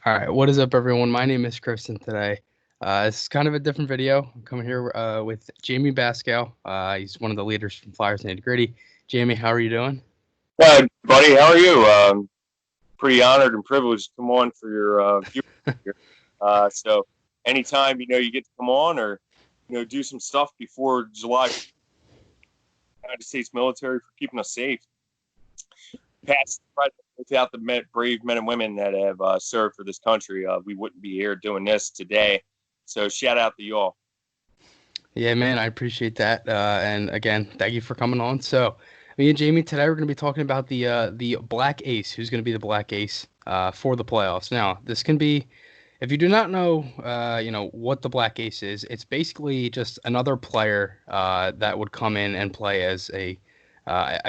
All right, what is up, everyone? My name is Kristen today. It's kind of a different video. I'm coming here with Jamey Baskow. He's one of the leaders from Flyers Nitty Gritty. Jamey, how are you doing? Buddy, how are you? Pretty honored and privileged to come on for your viewership here. So anytime you get to come on or do some stuff before July, United States military for keeping us safe. Past present, without the brave men and women that have served for this country, we wouldn't be here doing this today. So shout out to y'all. Yeah, man, I appreciate that. And again, thank you for coming on. So, me and Jamey today we're going to be talking about the Black Ace. Who's going to be the Black Ace for the playoffs? Now, this can be, if you do not know, what the Black Ace is. It's basically just another player that would come in and play as a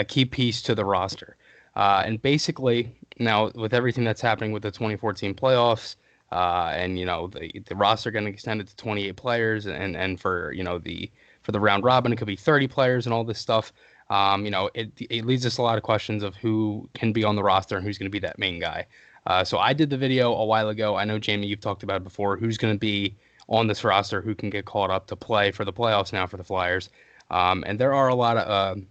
key piece to the roster. And basically, now with everything that's happening with the 2014 playoffs, and the roster getting extended to 28 players, and for the round robin, it could be 30 players and all this stuff. It leads us a lot of questions of who can be on the roster and who's going to be that main guy. So I did the video a while ago. I know, Jamey, you've talked about it before. Who's going to be on this roster? Who can get called up to play for the playoffs now for the Flyers? And there are a lot of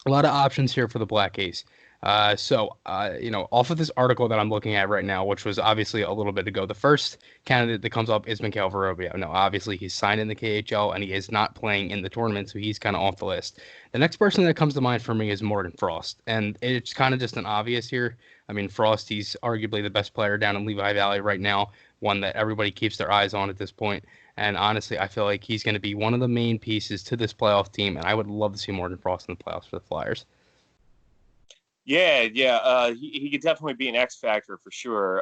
options here for the Black Ace. Off of this article that I'm looking at right now, which was obviously a little bit ago, the first candidate that comes up is Mikhail Vorobyev. Now, obviously, he's signed in the KHL and he is not playing in the tournament, so he's kind of off the list. The next person that comes to mind for me is Morgan Frost, and it's kind of just an obvious here. I mean, Frost, he's arguably the best player down in Lehigh Valley right now, one that everybody keeps their eyes on at this point. And honestly, I feel like he's going to be one of the main pieces to this playoff team, and I would love to see Morgan Frost in the playoffs for the Flyers. Yeah. He could definitely be an X factor for sure.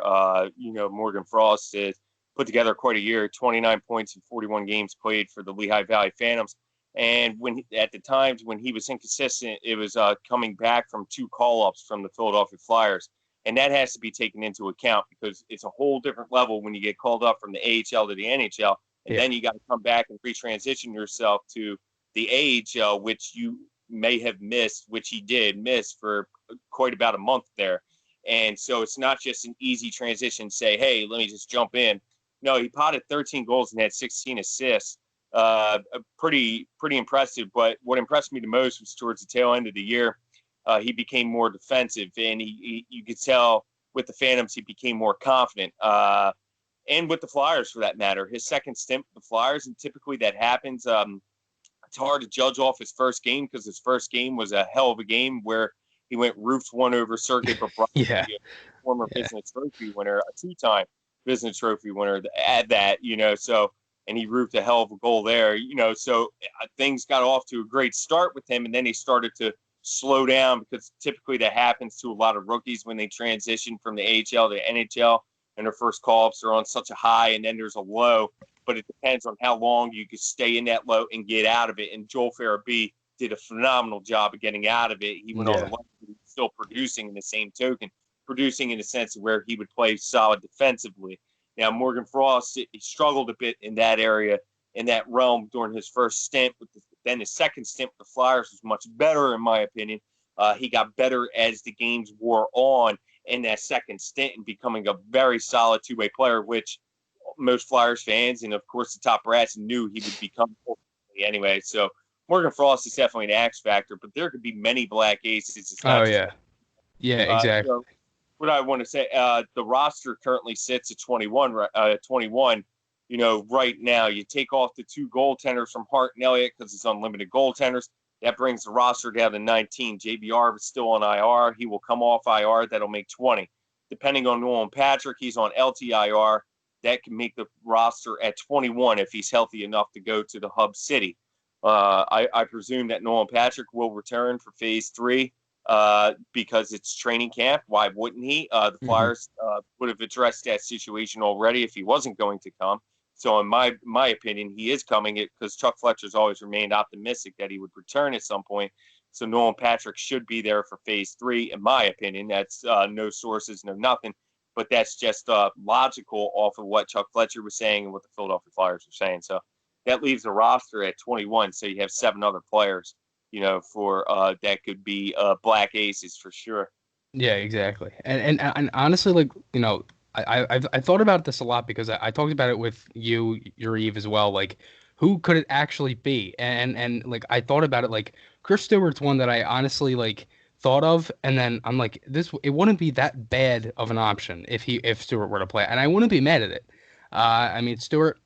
Morgan Frost has put together quite a year, 29 points in 41 games played for the Lehigh Valley Phantoms. And at the times when he was inconsistent, it was coming back from two call-ups from the Philadelphia Flyers. And that has to be taken into account because it's a whole different level when you get called up from the AHL to the NHL. And Yeah. then you got to come back and retransition yourself to the AHL, which you may have missed, which he did miss for quite about a month there. And so it's not just an easy transition, say, hey, let me just jump in. No, he potted 13 goals and had 16 assists. Pretty impressive. But what impressed me the most was towards the tail end of the year, he became more defensive, and you could tell with the Phantoms he became more confident. And with the Flyers, for that matter, his second stint with the Flyers, and typically that happens. It's hard to judge off his first game because his first game was a hell of a game where he went roofed one over Sergei Bobrovsky, Yeah. a former Yeah. Business Trophy winner, a two-time Business Trophy winner. At that, so and he roofed a hell of a goal there, So things got off to a great start with him, and then he started to slow down because typically that happens to a lot of rookies when they transition from the AHL to NHL, and their first call-ups are on such a high, and then there's a low, but it depends on how long you can stay in that low and get out of it. And Joel Farabee did a phenomenal job of getting out of it. He went on the Yeah. line, still producing in the same token, producing in the sense of where he would play solid defensively. Now, Morgan Frost, he struggled a bit in that area, in that realm during his first stint. Then his second stint with the Flyers was much better, in my opinion. He got better as the games wore on in that second stint and becoming a very solid two-way player, which most Flyers fans and, of course, the top brass knew he would become anyway. So Morgan Frost is definitely an X factor, but there could be many Black Aces. It's Oh not just yeah. Yeah. Exactly. so what I want to say. The roster currently sits at 21. 21. Right now, you take off the two goaltenders from Hart and Elliott because it's unlimited goaltenders. That brings the roster down to 19. JBR is still on IR. He will come off IR. That'll make 20. Depending on Nolan Patrick, he's on LTIR. That can make the roster at 21 if he's healthy enough to go to the hub city. I presume that Nolan Patrick will return for phase 3 because it's training camp. Why wouldn't he? The Hmm. Flyers would have addressed that situation already if he wasn't going to come. So in my opinion, he is coming because Chuck Fletcher's always remained optimistic that he would return at some point. So Nolan Patrick should be there for phase 3, in my opinion. That's no sources, no nothing, but that's just logical off of what Chuck Fletcher was saying and what the Philadelphia Flyers were saying. So that leaves the roster at 21. So you have 7 other players, for that could be Black Aces for sure. Yeah. Exactly. And honestly, like I thought about this a lot because I talked about it with you, your Eve as well. Like, who could it actually be? And like I thought about it. Like Chris Stewart's one that I honestly like thought of, and then I'm like, this it wouldn't be that bad of an option if Stewart were to play, and I wouldn't be mad at it. I mean, Stewart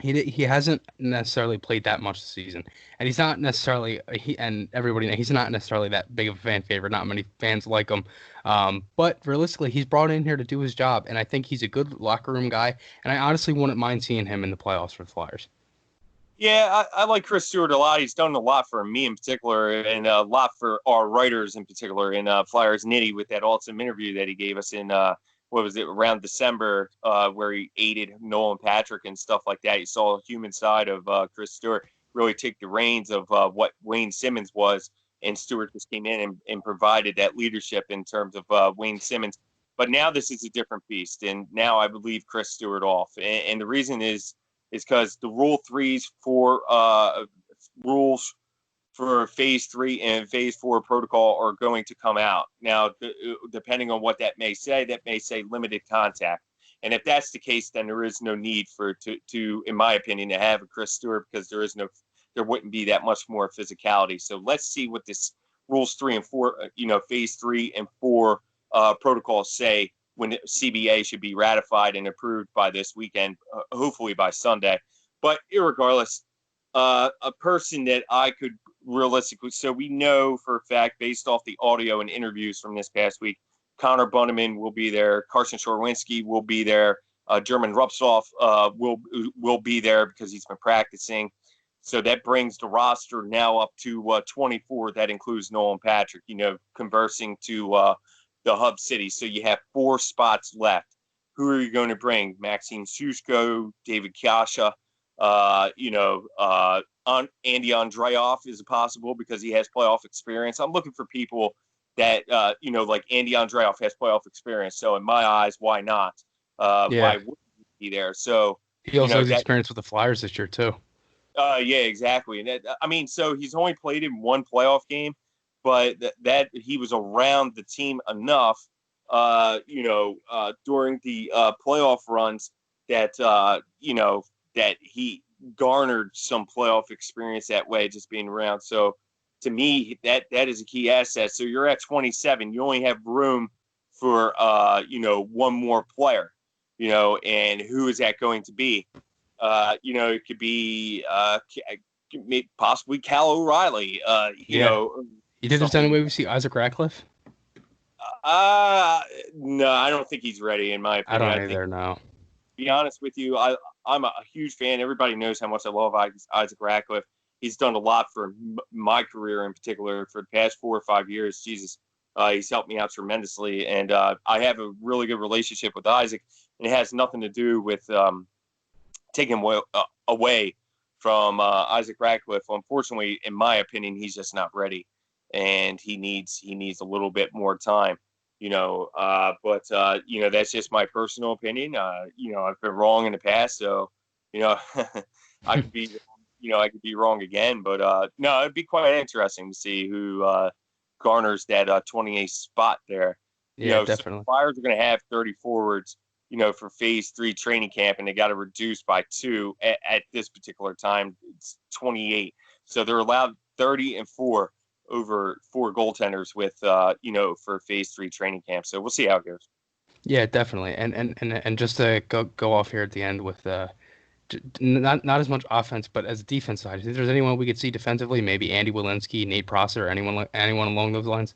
he hasn't necessarily played that much this season, and he's not necessarily he and everybody he's not necessarily that big of a fan favorite. Not many fans like him, but realistically, he's brought in here to do his job, and I think he's a good locker room guy. And I honestly wouldn't mind seeing him in the playoffs for the Flyers. Yeah, I like Chris Stewart a lot. He's done a lot for me in particular, and a lot for our writers in particular. In Flyers Nitty with that awesome interview that he gave us in what was it around December, where he aided Nolan Patrick and stuff like that. You saw a human side of Chris Stewart really take the reins of what Wayne Simmons was, and Stewart just came in and provided that leadership in terms of Wayne Simmons. But now this is a different beast, and now I would leave Chris Stewart off, and the reason is because the rules for phase 3 and phase 4 protocol are going to come out. Now, depending on what that may say limited contact. And if that's the case, then there is no need to, in my opinion, to have a Chris Stewart because there wouldn't be that much more physicality. So let's see what this rules 3 and 4, phase 3 and 4 protocols say when CBA should be ratified and approved by this weekend, hopefully by Sunday. But irregardless, a person that I could realistically, so we know for a fact, based off the audio and interviews from this past week, Connor Bunneman will be there, Carson Shorwinski will be there, German Rupsoff will be there because he's been practicing. So that brings the roster now up to 24. That includes Nolan Patrick, conversing to the hub city. So you have 4 spots left. Who are you going to bring? Maxime Sushko, David Kasha, Andy Andreoff is possible because he has playoff experience. I'm looking for people that, like Andy Andreoff has playoff experience. So in my eyes, why not? Why wouldn't he be there? So, He also has experience with the Flyers this year too. Yeah, exactly. And so he's only played in 1 playoff game, but that he was around the team enough, during the playoff runs that, that he garnered some playoff experience that way, just being around. So to me, that is a key asset. So you're at 27. You only have room for, 1 more player, and who is that going to be? It could be possibly Cal O'Reilly. You think there's any way we see Isaac Ratcliffe? No, I don't think he's ready. In my opinion, I don't either. No. To be honest with you, I'm a huge fan. Everybody knows how much I love Isaac Ratcliffe. He's done a lot for my career in particular for the past 4 or 5 years. Jesus, he's helped me out tremendously, and I have a really good relationship with Isaac, and it has nothing to do with taking him away from Isaac Ratcliffe. Unfortunately, in my opinion, he's just not ready, and he needs a little bit more time. But that's just my personal opinion. I've been wrong in the past, so I could be wrong again. But no, it'd be quite interesting to see who garners that 28th spot there. Yeah, definitely. So Flyers are going to have 30 forwards, for phase 3 training camp, and they got to reduce by 2 at this particular time. It's 28. So they're allowed 30 and 4 over 4 goaltenders with, for phase 3 training camp. So we'll see how it goes. Yeah, definitely. And just to go off here at the end with not as much offense, but as a defense side, if there's anyone we could see defensively, maybe Andy Welinski, Nate Prosser, or anyone along those lines.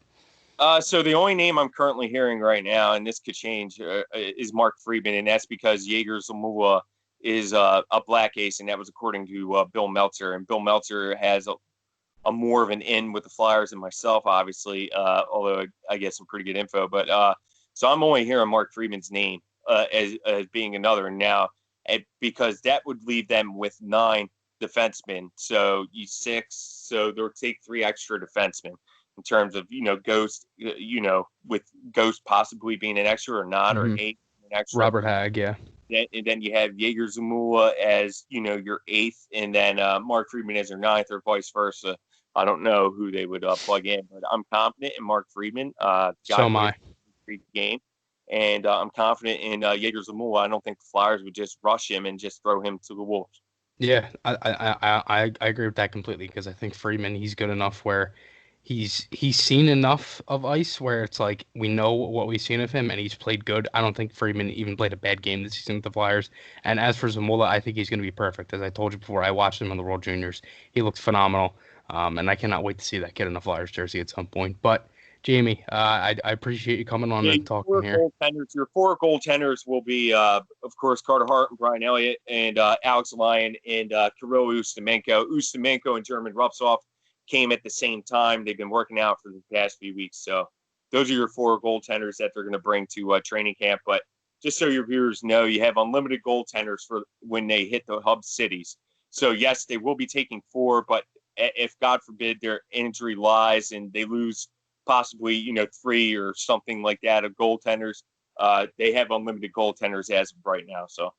So the only name I'm currently hearing right now, and this could change, is Mark Friedman, and that's because Yeager Zamula is a black ace, and that was according to Bill Meltzer. And Bill Meltzer has a more of an in with the Flyers than myself, obviously, although I get some pretty good info. But so I'm only hearing Mark Friedman's name as being another now, because that would leave them with 9 defensemen. So so they'll take 3 extra defensemen. In terms of, Ghost, with Ghost possibly being an extra or not, or 8 an extra. Robert Hagg, yeah. And then you have Yeager Zamula as, your 8th, and then Mark Friedman as your 9th, or vice versa. I don't know who they would plug in, but I'm confident in Mark Friedman. So am I. Game. And I'm confident in Yeager Zamula. I don't think the Flyers would just rush him and just throw him to the Wolves. Yeah, I agree with that completely because I think Freeman, he's good enough where he's seen enough of ice where it's like we know what we've seen of him and he's played good. I don't think Freeman even played a bad game this season with the Flyers. And as for Zamula, I think he's going to be perfect. As I told you before, I watched him on the World Juniors. He looked phenomenal. And I cannot wait to see that kid in a Flyers jersey at some point. But Jamey, I appreciate you coming on Yeah, and talking here. your four goaltenders will be, of course, Carter Hart and Brian Elliott, and Alex Lyon and Kirill Ustimenko. Ustimenko and German Rupsoff came at the same time. They've been working out for the past few weeks. So those are your four goaltenders that they're going to bring to training camp. But just so your viewers know, you have unlimited goaltenders for when they hit the hub cities. So, yes, they will be taking four, but if, God forbid, their injury lies and they lose possibly, three or something like that of goaltenders, they have unlimited goaltenders as of right now. So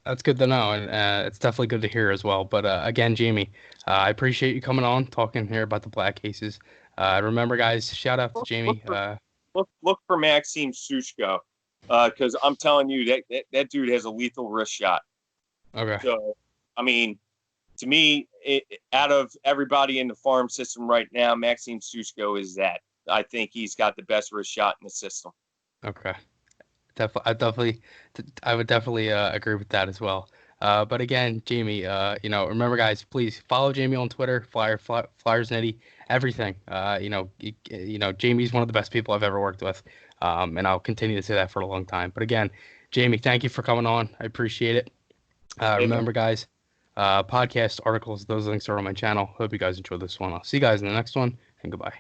That's good to know, and it's definitely good to hear as well. But again, Jamey, I appreciate you coming on, talking here about the Black Aces. Remember, guys, shout out to Jamey. look for Maxime Sushko, because I'm telling you that dude has a lethal wrist shot. Okay. So, I mean, to me, out of everybody in the farm system right now, Maxime Sushko is that. I think he's got the best wrist shot in the system. Okay. I would definitely agree with that as well. But again, Jamey, remember, guys, please follow Jamey on Twitter, Flyers Nitty, everything. Jamey's one of the best people I've ever worked with, and I'll continue to say that for a long time. But again, Jamey, thank you for coming on. I appreciate it. Remember, guys, podcast, articles, those links are on my channel. Hope you guys enjoyed this one. I'll see you guys in the next one, and goodbye.